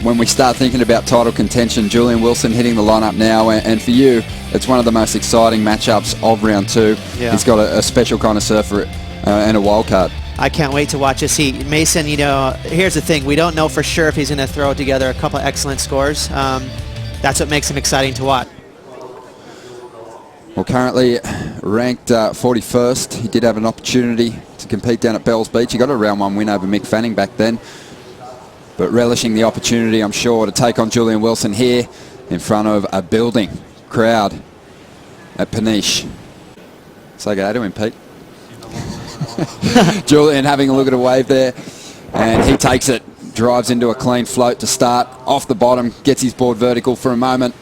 when we start thinking about title contention, Julian Wilson hitting the lineup now, and for you, it's one of the most exciting matchups of round 2. Yeah. He's got a special kind of surfer and a wild card. I can't wait to watch this heat. Mason, you know, here's the thing. We don't know for sure if he's going to throw together a couple excellent scores. That's what makes him exciting to watch. Well, currently ranked 41st. He did have an opportunity to compete down at Bells Beach. He got a round 1 win over Mick Fanning back then. But relishing the opportunity, I'm sure, to take on Julian Wilson here in front of a building crowd at Peniche. Say good day to him, Pete. Julian having a look at a wave there, and he takes it, drives into a clean float to start off the bottom, gets his board vertical for a moment,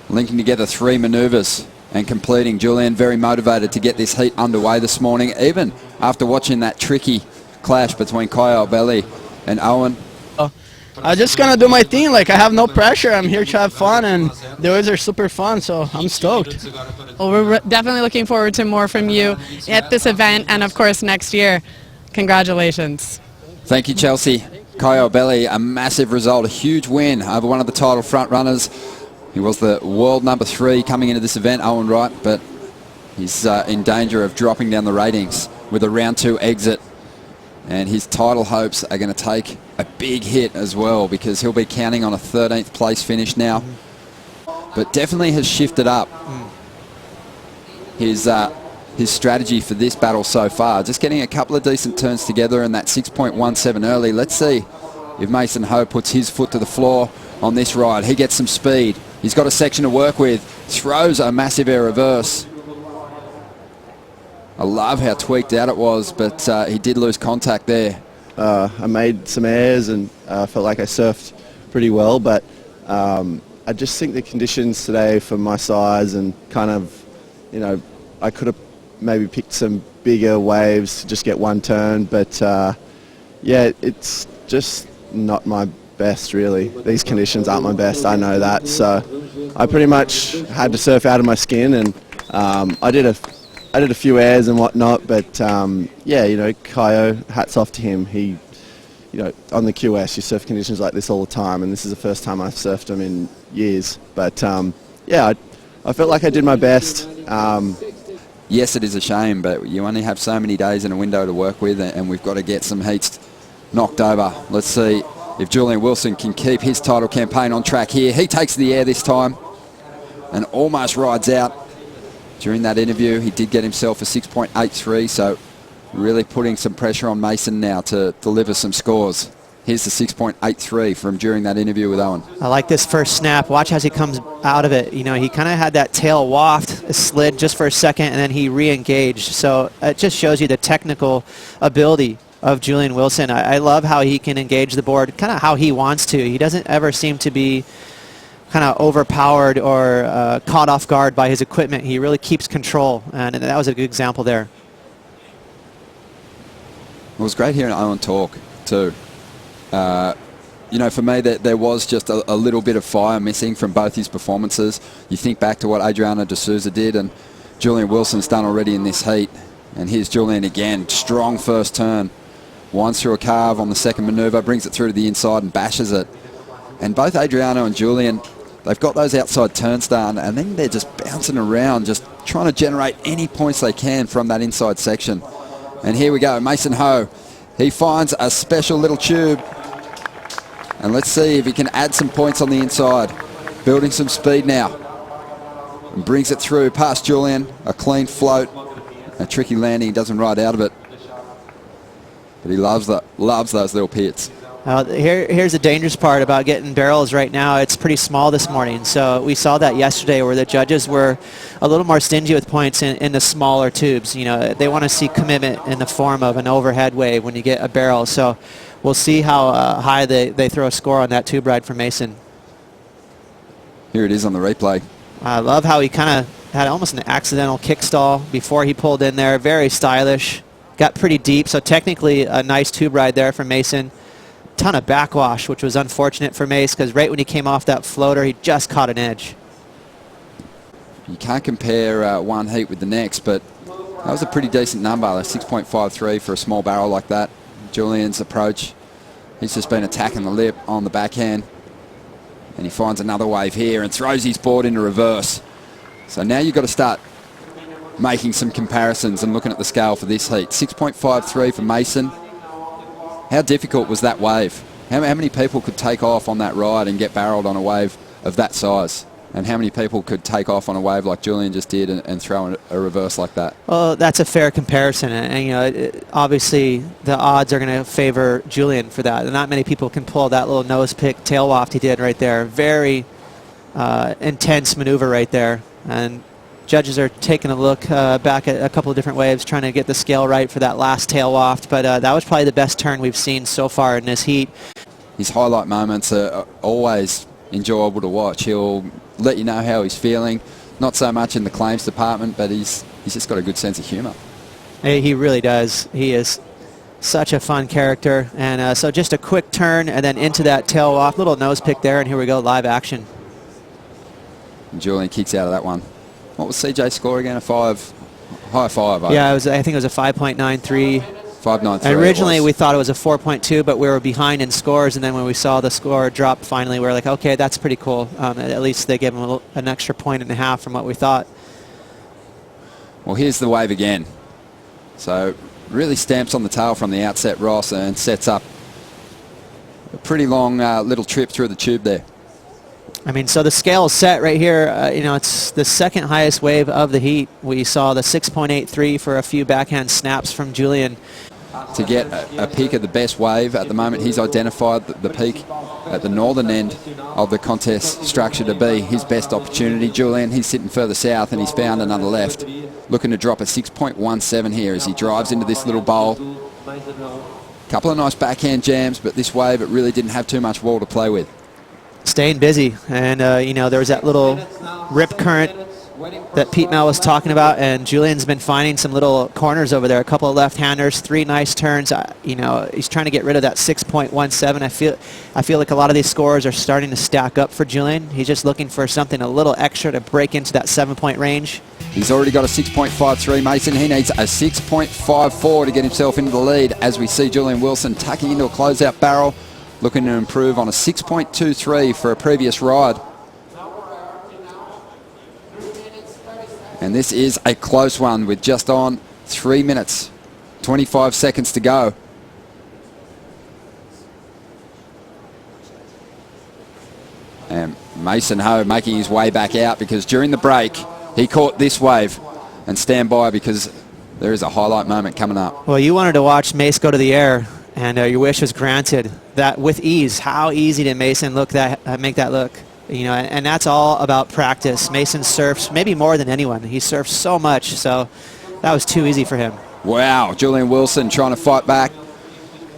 linking together 3 manoeuvres and completing. Julian very motivated to get this heat underway this morning, even after watching that tricky clash between Kyle Belly and Owen. I'm just gonna do my thing. Like, I have no pressure. I'm here to have fun, and the waves are super fun, so I'm stoked. Well, we're definitely looking forward to more from you at this event and, of course, next year. Congratulations. Thank you, Chelsea. Kyle Belly, a massive result, a huge win over one of the title front runners. He was the world number 3 coming into this event, Owen Wright, but he's in danger of dropping down the ratings with a round 2 exit. And his title hopes are going to take a big hit as well, because he'll be counting on a 13th place finish now. But definitely has shifted up his strategy for this battle so far. Just getting a couple of decent turns together and that 6.17 early. Let's see if Mason Howe puts his foot to the floor on this ride. He gets some speed. He's got a section to work with. Throws a massive air reverse. I love how tweaked out it was, but he did lose contact there. I made some airs and felt like I surfed pretty well, but I just think the conditions today for my size and kind of, you know, I could have maybe picked some bigger waves to just get one turn, but yeah, it's just not my best really. These conditions aren't my best, I know that, so I pretty much had to surf out of my skin, and I did a few airs and whatnot, but yeah, you know, Kyo, hats off to him. He, you know, on the QS, you surf conditions like this all the time, and this is the first time I've surfed them in years. But yeah, I felt like I did my best. Yes, it is a shame, but you only have so many days in a window to work with, and we've got to get some heats knocked over. Let's see if Julian Wilson can keep his title campaign on track here. He takes the air this time and almost rides out. During that interview, he did get himself a 6.83, so really putting some pressure on Mason now to deliver some scores. Here's the 6.83 from during that interview with Owen. I like this first snap. Watch as he comes out of it. You know, he kind of had that tail waft, slid just for a second, and then he re-engaged. So it just shows you the technical ability of Julian Wilson. I love how he can engage the board kind of how he wants to. He doesn't ever seem to be kind of overpowered or caught off guard by his equipment. He really keeps control, and that was a good example there. It was great hearing Owen talk too. You know, for me, there was just a little bit of fire missing from both his performances. You think back to what Adriano de Souza did, and Julian Wilson's done already in this heat. And here's Julian again, strong first turn. Winds through a carve on the second manoeuvre, brings it through to the inside and bashes it. And both Adriano and Julian, they've got those outside turns done, and then they're just bouncing around, just trying to generate any points they can from that inside section. And here we go, Mason Howe. He finds a special little tube. And let's see if he can add some points on the inside. Building some speed now. And brings it through past Julian. A clean float. A tricky landing. He doesn't ride out of it. But he loves those little pits. Here's the dangerous part about getting barrels right now. It's pretty small this morning. So we saw that yesterday where the judges were a little more stingy with points in the smaller tubes. You know, they want to see commitment in the form of an overhead wave when you get a barrel. So we'll see how high they throw a score on that tube ride for Mason. Here it is on the replay. I love how he kind of had almost an accidental kick stall before he pulled in there. Very stylish. Got pretty deep. So technically a nice tube ride there for Mason. Ton of backwash, which was unfortunate for Mace, because right when he came off that floater, he just caught an edge. You can't compare one heat with the next, but that was a pretty decent number, 6.53 for a small barrel like that. Julian's approach, he's just been attacking the lip on the backhand. And he finds another wave here and throws his board into reverse. So now you've got to start making some comparisons and looking at the scale for this heat. 6.53 for Mason. How difficult was that wave? How many people could take off on that ride and get barreled on a wave of that size? And how many people could take off on a wave like Julian just did and throw a reverse like that? Well, that's a fair comparison, and you know, obviously the odds are going to favor Julian for that. And not many people can pull that little nose pick tail waft he did right there. Very intense maneuver right there, and judges are taking a look back at a couple of different waves, trying to get the scale right for that last tail waft. But that was probably the best turn we've seen so far in this heat. His highlight moments are always enjoyable to watch. He'll let you know how he's feeling. Not so much in the claims department, but he's just got a good sense of humour. He really does. He is such a fun character. And so just a quick turn and then into that tail waft, little nose pick there, and here we go, live action. And Julian kicks out of that one. What was CJ's score again? A 5, high 5. Yeah, I think it was a 5.93. 5.93. Originally we thought it was a 4.2, but we were behind in scores, and then when we saw the score drop finally, we were like, okay, that's pretty cool. At least they gave him an extra 1.5 points from what we thought. Well, here's the wave again. So really stamps on the tail from the outset, Ross, and sets up a pretty long little trip through the tube there. I mean, so the scale is set right here. You know, it's the second highest wave of the heat. We saw the 6.83 for a few backhand snaps from Julian. To get a peek of the best wave at the moment, he's identified the peak at the northern end of the contest structure to be his best opportunity. Julian, he's sitting further south and he's found another left. Looking to drop a 6.17 here as he drives into this little bowl. Couple of nice backhand jams, but this wave, it really didn't have too much wall to play with. Staying busy, and you know, there was that little rip current that Pete Mel was talking about, and Julian's been finding some little corners over there, a couple of left-handers, 3 nice turns. You know, he's trying to get rid of that 6.17. I feel like a lot of these scores are starting to stack up for Julian. He's just looking for something a little extra to break into that 7-point range. He's already got a 6.53, Mason. He needs a 6.54 to get himself into the lead as we see Julian Wilson tucking into a closeout barrel, looking to improve on a 6.23 for a previous ride. And this is a close one with just on 3 minutes, 25 seconds to go. And Mason Howe making his way back out because during the break he caught this wave. And stand by because there is a highlight moment coming up. Well, you wanted to watch Mace go to the air, and your wish was granted. That with ease. How easy did Mason make that look? You know, and that's all about practice. Mason surfs maybe more than anyone. He surfs so much, so that was too easy for him. Wow, Julian Wilson trying to fight back.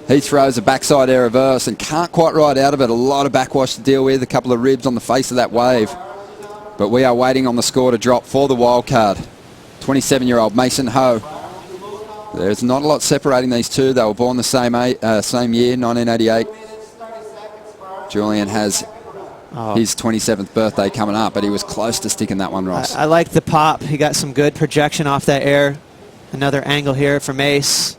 He throws a backside air reverse and can't quite ride out of it. A lot of backwash to deal with, a couple of ribs on the face of that wave. But we are waiting on the score to drop for the wild card. 27-year-old Mason Howe. There's not a lot separating these two. They were born the same year, 1988. Julian has his 27th birthday coming up, but he was close to sticking that one, Ross. I like the pop. He got some good projection off that air. Another angle here for Mace.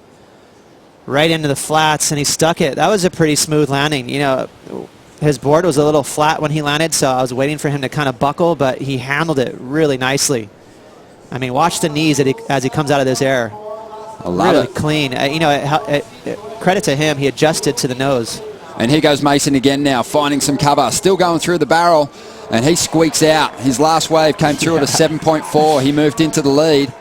Right into the flats, and he stuck it. That was a pretty smooth landing. You know, his board was a little flat when he landed, so I was waiting for him to kind of buckle, but he handled it really nicely. I mean, watch the knees as he comes out of this air. I love really it. Clean. You know, credit to him. He adjusted to the nose. And here goes Mason again now, finding some cover. Still going through the barrel, and he squeaks out. His last wave came through at a 7.4. He moved into the lead,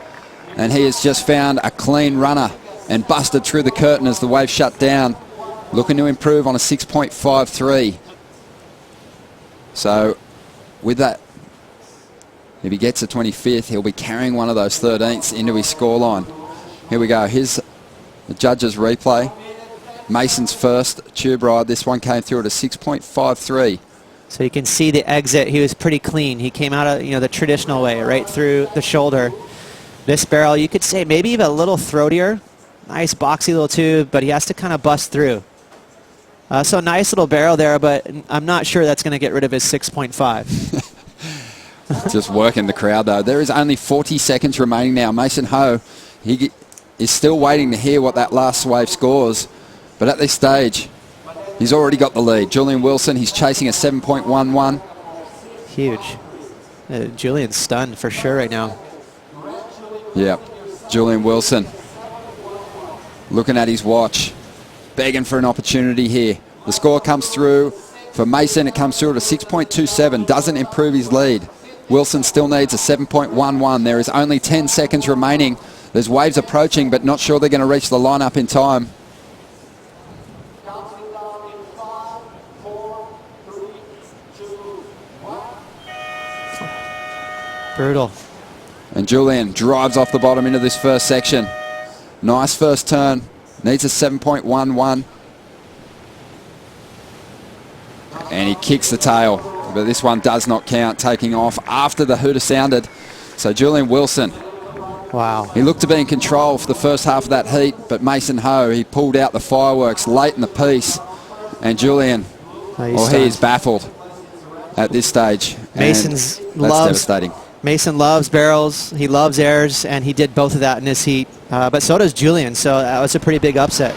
and he has just found a clean runner and busted through the curtain as the wave shut down. Looking to improve on a 6.53. So with that, if he gets a 25th, he'll be carrying one of those 13ths into his scoreline. Here we go. Here's the judges' replay. Mason's first tube ride. This one came through at a 6.53. So you can see the exit. He was pretty clean. He came out of, you know, the traditional way, right through the shoulder. This barrel, you could say maybe even a little throatier. Nice boxy little tube, but he has to kind of bust through. So nice little barrel there, but I'm not sure that's going to get rid of his 6.5. Just working the crowd, though. There is only 40 seconds remaining now. Mason Howe, he is still waiting to hear what that last wave scores. But at this stage, He's already got the lead. Julian Wilson, he's chasing a 7.11. Huge. Julian's stunned for sure right now. Yep. Julian Wilson looking at his watch, begging for an opportunity here. The score comes through for Mason. It comes through at a 6.27. Doesn't improve his lead. Wilson still needs a 7.11. There is only 10 seconds remaining. There's waves approaching, but not sure they're going to reach the lineup in time. Brutal. And Julian drives off the bottom into this first section. Nice first turn. Needs a 7.11. And he kicks the tail. But this one does not count, taking off after the hooter sounded. So Julian Wilson, wow. he looked to be in control for the first half of that heat, but Mason Howe, he pulled out the fireworks late in the piece. And Julian, he is baffled at this stage. Mason's that's devastating. Mason loves barrels, he loves airs, and he did both of that in this heat. But so does Julian, so that was a pretty big upset.